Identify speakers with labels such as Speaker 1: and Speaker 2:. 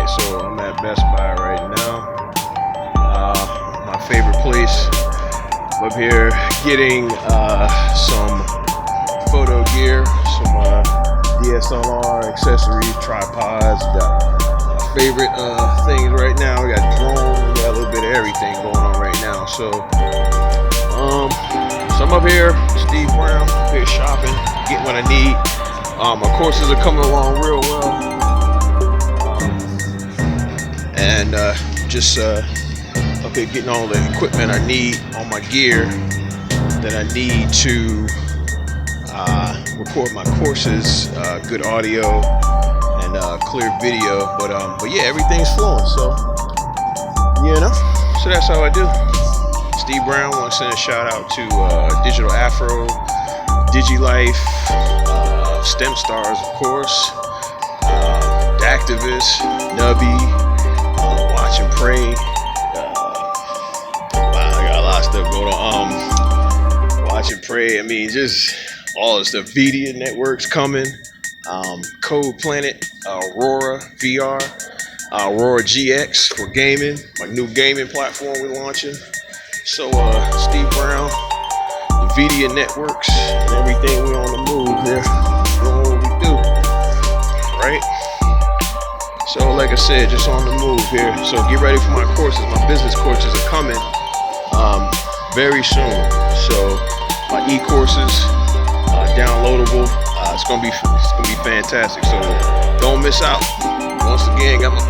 Speaker 1: Alright, so I'm at Best Buy right now. My favorite place. I'm up here getting some photo gear, some DSLR accessories, tripods. Got my favorite things right now. We got drones, we got a little bit of everything going on right now. So I'm up here, Steve Brown, up here shopping, getting what I need. My courses are coming along real well. And just up here getting all the equipment I need, all my gear that I need to record my courses, good audio and clear video. But yeah, everything's flowing. So so that's how I do. Steve Brown, want to send a shout out to Digital Afro, Digilyfe, STEM Stars, of course, The Activist, Nubby, Watch and Pray. Wow, I got a lot of stuff going on. Watch and Pray. I mean, just all the stuff. Media Networks coming. Code Planet, Aurora VR, Aurora GX for gaming. My new gaming platform we're launching. So Steve Brown, the Media Networks, and everything. We're on the move here. Doing what we do, right? So like I said, just on the move here. So get ready for my courses. My business courses are coming very soon. So my e-courses, downloadable. It's gonna be fantastic. So don't miss out. Once again, got my